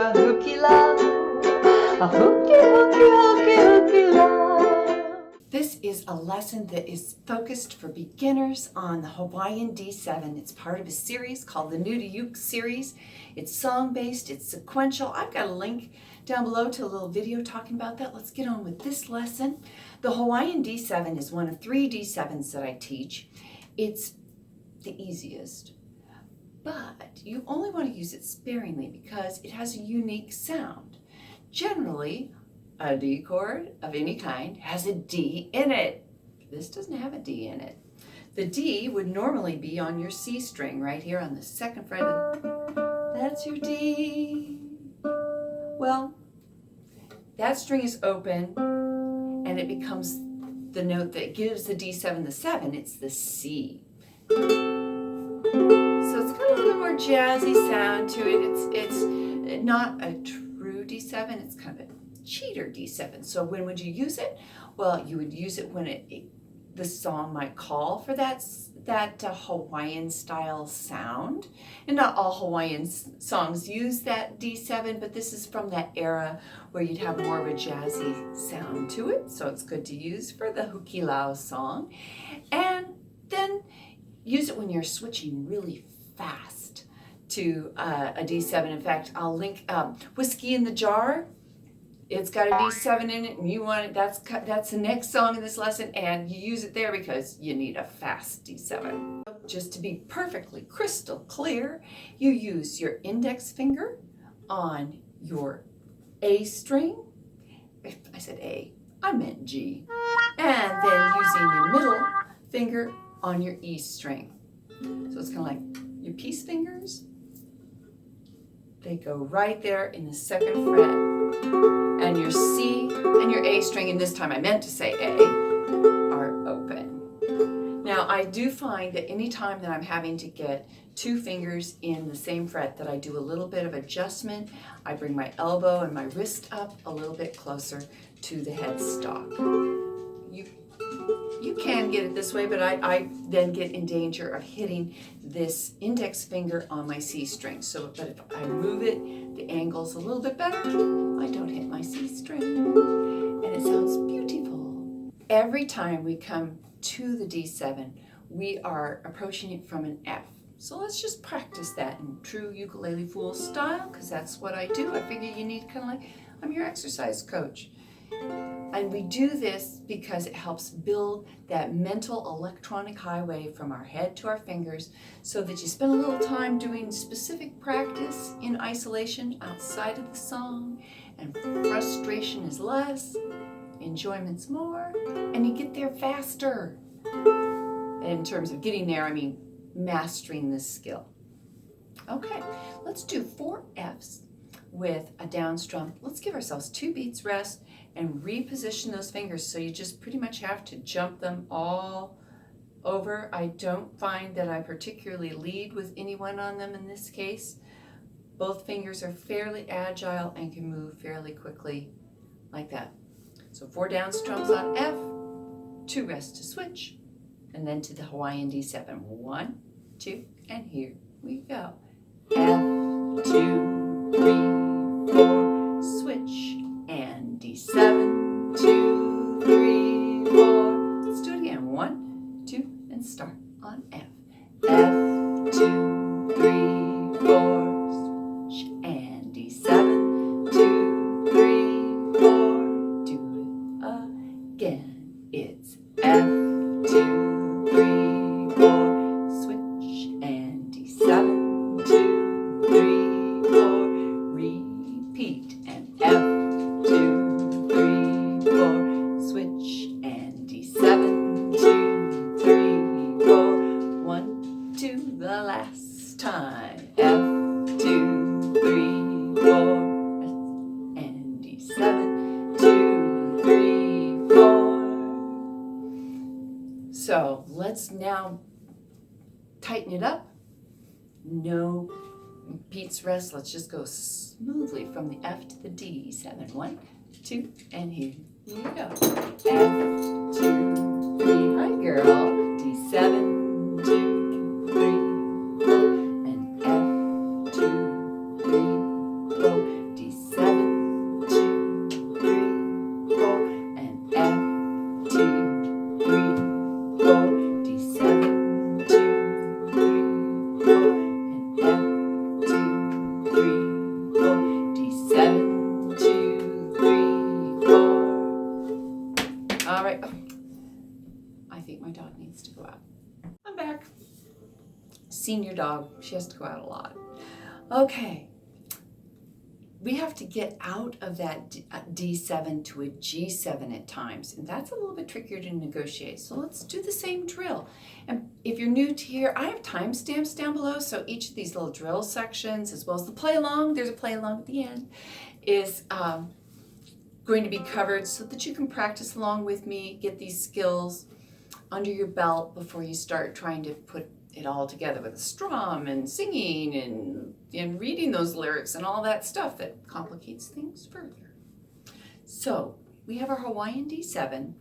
a Hukilau, a Hukilau. This is a lesson that is focused for beginners on the Hawaiian D7. It's part of a series called the New to Uke series. It's song-based, it's sequential. I've got a link down below to a little video talking about that. Let's get on with this lesson. The Hawaiian D7 is one of 3 D7s that I teach. It's the easiest, but you only want to use it sparingly because it has a unique sound. Generally, a D chord of any kind has a D in it. This doesn't have a D in it. The D would normally be on your C string right here on the 2nd fret. That's your D. Well, that string is open and it becomes the note that gives the D7 the 7. It's the C. So it's got a little more jazzy sound to it. It's not a true D7. It's kind of a cheater D7. So when would you use it? Well, you would use it when the song might call for that Hawaiian style sound. And not all Hawaiian songs use that D7, but this is from that era where you'd have more of a jazzy sound to it. So it's good to use for the Hukilau song. And then use it when you're switching really fast to a D7. In fact, I'll link Whiskey in the Jar. It's got a D7 in it, and you want it. That's the next song in this lesson, and you use it there because you need a fast D7. Just to be perfectly crystal clear, you use your index finger on your A string. If I said A, I meant G. And then using your middle finger on your E string. So it's kind of like your peace fingers. They go right there in the 2nd fret. And your C and your A string, and this time I meant to say A, are open. Now I do find that any time that I'm having to get 2 fingers in the same fret that I do a little bit of adjustment. I bring my elbow and my wrist up a little bit closer to the headstock. You can get it this way, but I then get in danger of hitting this index finger on my C string. But if I move it, the angle's a little bit better. I don't hit my C string, and it sounds beautiful. Every time we come to the D7, we are approaching it from an F. So let's just practice that in true ukulele fool style, because that's what I do. I figure you need kind of like, I'm your exercise coach. And we do this because it helps build that mental electronic highway from our head to our fingers so that you spend a little time doing specific practice in isolation outside of the song, and frustration is less, enjoyment's more, and you get there faster. And in terms of getting there, I mean mastering this skill. Okay, let's do 4 Fs with a down strum. Let's give ourselves 2 beats rest and reposition those fingers, so you just pretty much have to jump them all over. I don't find that I particularly lead with anyone on them in this case. Both fingers are fairly agile and can move fairly quickly like that. So 4 down strums on F, 2 rest to switch, and then to the Hawaiian D7. 1, 2, and here we go. F, 2, 3, 4, switch, and D7, 2, 3, 4. Let's do it again. 1, 2, and start on F. F, 2, 3, 4, switch, and D7, 2, 3, 4. Do it again. It's F, 2, 3, 4, switch, and D7, 2, 3, 4. Repeat, and F, 2, 3, 4, switch, and D7, 2, 3, 4, 1, 2, the last time. F, 2, 3, 4, and D7, 2, 3, 4. So let's now tighten it up. No beats rest. Let's just go smoothly from the F to the D7. 1, 2, and here we go. F, 2, 3, hi girl. D7, 2, 3, 4, and F, 2, 3, 4, senior dog. She has to go out a lot. Okay. We have to get out of that D7 to a G7 at times, and that's a little bit trickier to negotiate. So let's do the same drill. And if you're new to here, I have timestamps down below, so each of these little drill sections, as well as the play-along, there's a play-along at the end, is going to be covered so that you can practice along with me, get these skills under your belt before you start trying to put it all together with a strum and singing and reading those lyrics and all that stuff that complicates things further. So we have our Hawaiian D7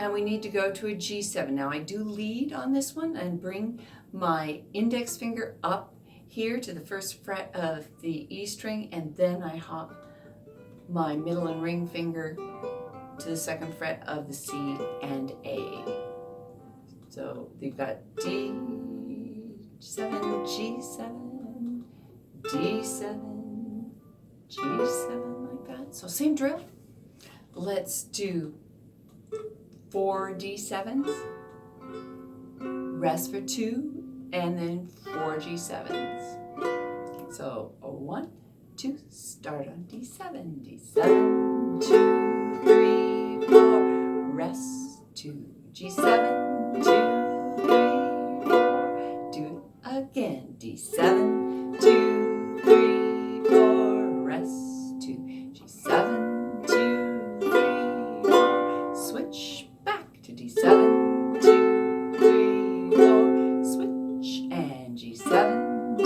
and we need to go to a G7. Now I do lead on this one and bring my index finger up here to the first fret of the E string, and then I hop my middle and ring finger to the second fret of the C and A. So you've got D7, G7, D7, G7, like that. So same drill. Let's do 4 D7s, rest for 2, and then 4 G7s. So 1, 2, start on D7, D7, 2, 3, 4, rest, 2, G7, 2, 3, 4, do it again, D7, 2, 3, 4, rest, 2, G7, 2, 3, 4, switch back to D7, 2, 3, 4, switch, and G7, 2,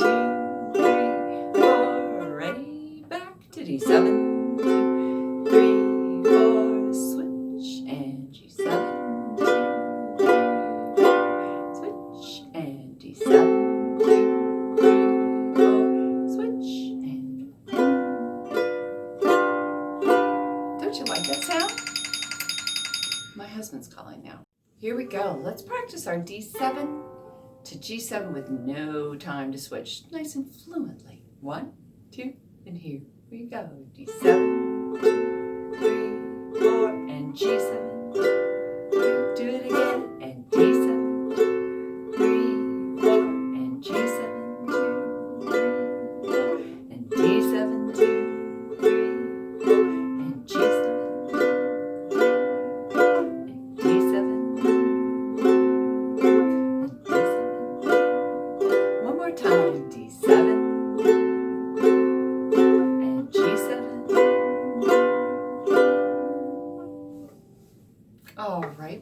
3, 4, ready, back to D7, 2, 3, 4, switch, and G7, calling now. Here we go. Let's practice our D7 to G7 with no time to switch. Nice and fluently. 1, 2, and here we go. D7, 2, 3, 4, and G7. Do it again. And D7, 3, 4, and G7, 2, 3, 4, and D7, 2, 3, 4, and G7.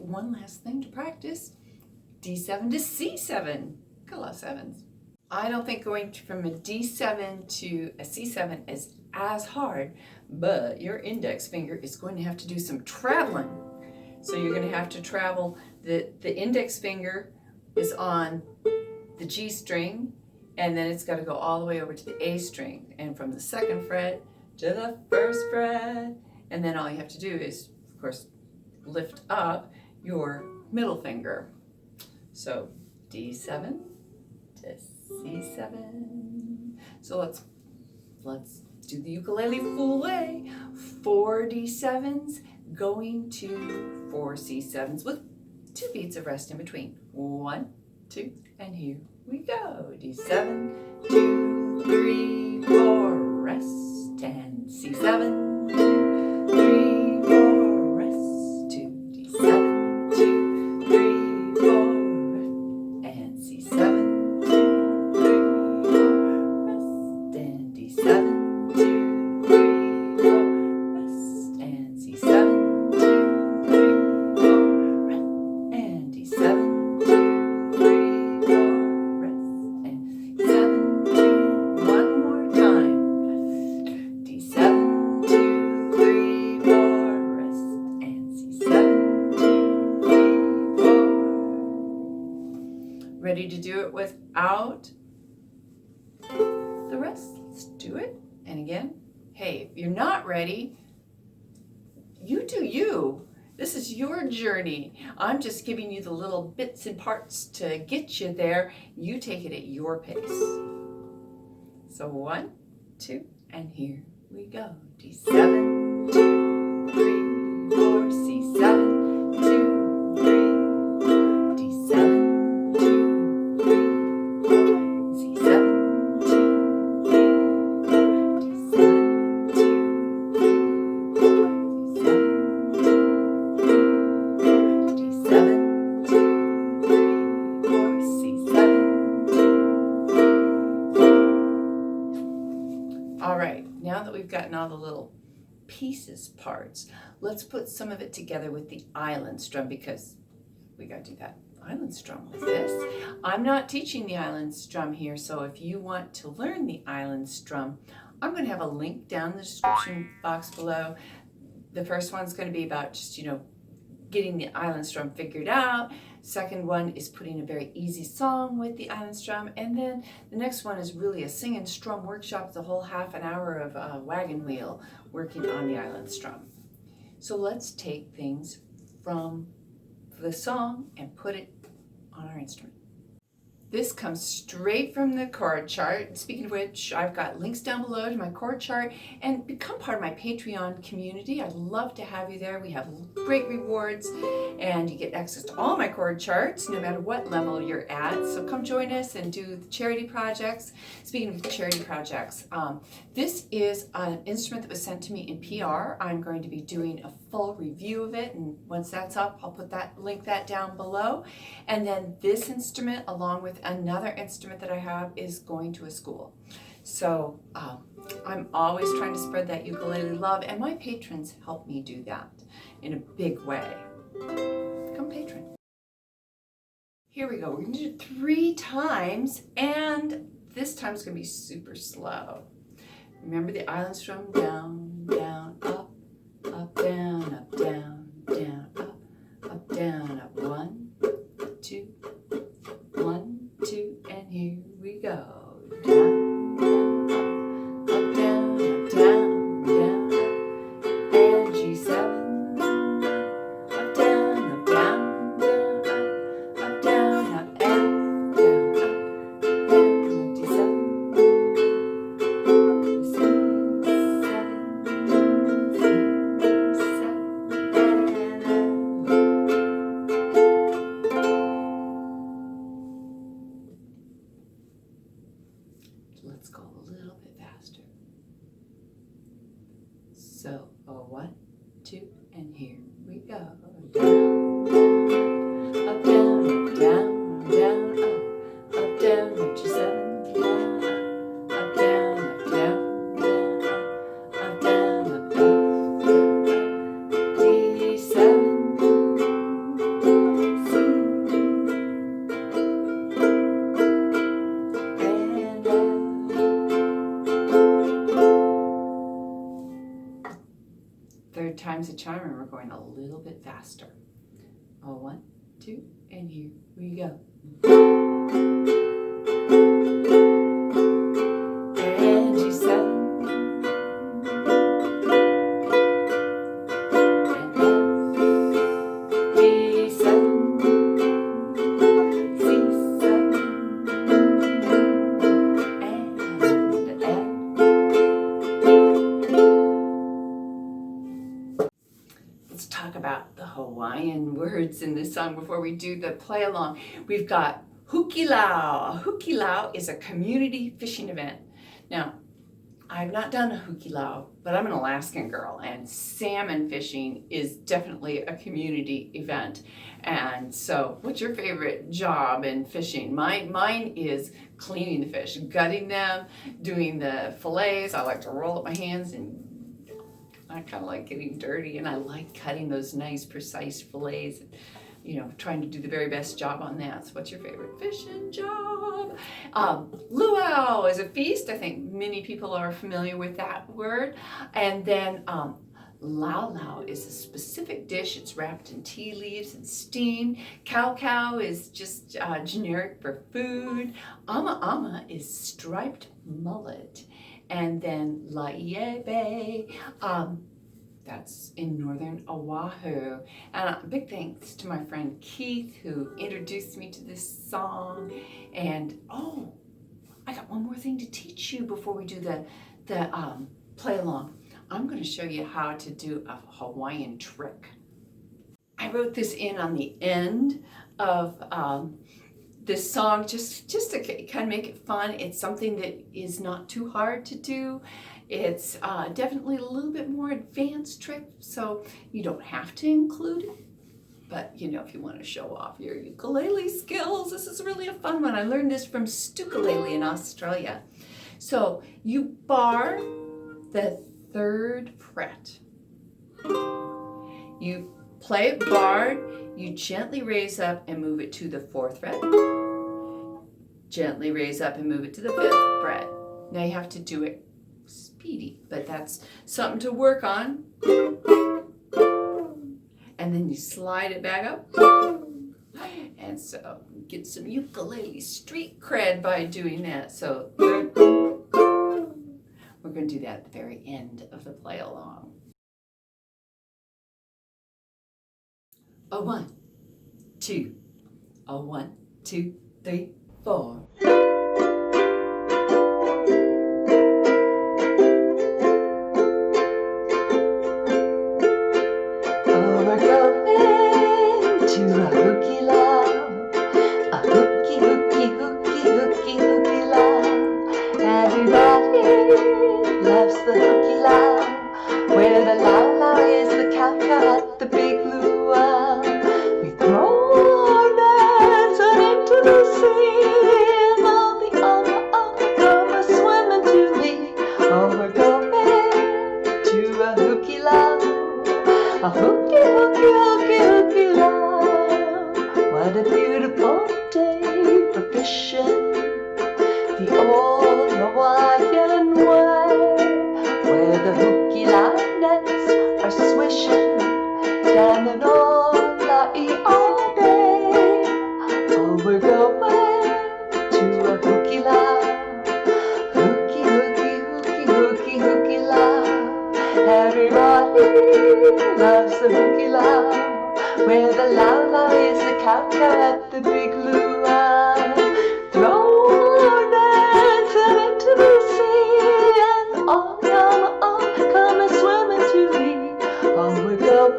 One last thing to practice, D7 to C7. Got a lot of 7s. I don't think going from a D7 to a C7 is as hard, but your index finger is going to have to do some traveling. So you're going to have to travel, the index finger is on the G string, and then it's got to go all the way over to the A string, and from the second fret to the first fret, and then all you have to do is, of course, lift up your middle finger. So D7 to C7. So let's do the ukulele full way. 4 D7s going to 4 C7s with 2 beats of rest in between. 1, 2, and here we go. D7, 2, 3, 4, rest, and C7, 2, 3, 4, rest, 2, D7. 2, 3, 4, and C7, 2, 3, 4, rest, and D7, 2, 3, 4, rest, and C7, 2, 3, 4, rest, and D7, 2, 3, 4, rest, and D7, 2, one more time, D7, 2, 3, 4, rest, and C7. Ready to do it without the rest? Let's do it. And again, hey, if you're not ready, you do you. This is your journey. I'm just giving you the little bits and parts to get you there. You take it at your pace. So 1, 2, and here we go. D7, 2, 3, 4, C7, 2, 3, D7. 2, 3, right, now that we've gotten all the little pieces, parts, let's put some of it together with the island strum, because we got to do that island strum with this. I'm not teaching the island strum here, so if you want to learn the island strum, I'm going to have a link down in the description box below. The first one's going to be about just, getting the island strum figured out. Second one is putting a very easy song with the island strum. And then the next one is really a sing and strum workshop, the whole half an hour of wagon wheel working on the island strum. So let's take things from the song and put it on our instrument. This comes straight from the chord chart. Speaking of which, I've got links down below to my chord chart, and become part of my Patreon community. I'd love to have you there. We have great rewards, and you get access to all my chord charts, no matter what level you're at. So come join us and do the charity projects. Speaking of charity projects, this is an instrument that was sent to me in PR. I'm going to be doing a full review of it, and once that's up, I'll put that link down below. And then this instrument, along with another instrument that I have, is going to a school. So I'm always trying to spread that ukulele love, and my patrons help me do that in a big way. Come patron. Here we go. We're going to do it 3 times, and this time it's going to be super slow. Remember the island strum? Down, down, up, up, down, up, down, down, up, down, up. 1, 2, 1, 2, and here we go. Down, down, up, down, down, and G7. Up, down, down, up, down, up, and down, up, G7. Let's go a little bit faster. So, 1, 2, and here we go. Down, up, down, down, down, up, down, up, G7, down, up, down, up, down, up, down, up, D7. Third time's a charm, and we're going a little bit faster. 1, 2, and here we go. And G7. Let's talk about the Hawaiian words in this song before we do the play along. We've got Hukilau. A Hukilau is a community fishing event. Now, I've not done a Hukilau, but I'm an Alaskan girl, and salmon fishing is definitely a community event. And so, what's your favorite job in fishing? Mine is cleaning the fish, gutting them, doing the fillets. I like to roll up my hands, and I kind of like getting dirty, and I like cutting those nice, precise fillets. Trying to do the very best job on that. So what's your favorite fishing job? Luau is a feast. I think many people are familiar with that word. And then Laulau is a specific dish. It's wrapped in tea leaves and steamed. Cow is just generic for food. Ama is striped mullet. And then Laiebe, that's in northern Oahu. And big thanks to my friend Keith, who introduced me to this song. And I got one more thing to teach you before we do the play along. I'm going to show you how to do a Hawaiian trick. I wrote this in on the end of this song just to kind of make it fun. It's something that is not too hard to do. It's definitely a little bit more advanced trick, so you don't have to include it. But if you want to show off your ukulele skills, this is really a fun one. I learned this from Stukulele in Australia. So you bar the 3rd fret. You play it barred, you gently raise up and move it to the 4th fret. Gently raise up and move it to the 5th fret. Now you have to do it speedy, but that's something to work on. And then you slide it back up. And so get some ukulele street cred by doing that. So we're going to do that at the very end of the play along. A 1, 2, a 1, 2, 3, 4. Oh, we're going to a Hukilau, a hooky, hooky, hooky, hooky, Hukilau. Everybody loves the Hukilau, where the Laulau is the cow-cow at the big luau. We throw our nets into the sea, and all the come swimming to me. Oh, we're going to a Hukilau, a hooky, hooky, hooky, Hukilau. What a beautiful day for fishing, the old Hawaiian way, where the Hukilau nets are swishing down the Laulau Bay. Oh, we're going to a Hukilau, hooky, hooky, hooky, hooky, Hukilau. Everybody loves the Hukilau, where the Laulau is the cow-cow at the big luau. Throw our nets into the sea, and all come swimming to me. Oh, we're going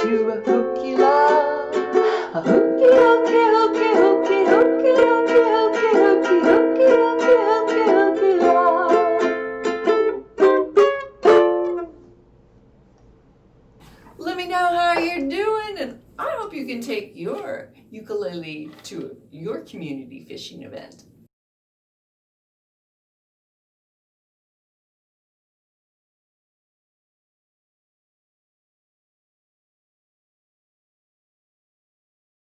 to a Hukilau, a hooky, hooky, hooky, hooky, hooky, hooky, hooky, hooky, hooky, hooky, hooky, Hukilau. Let me know how you're doing, and I hope you can take your ukulele to your community fishing event.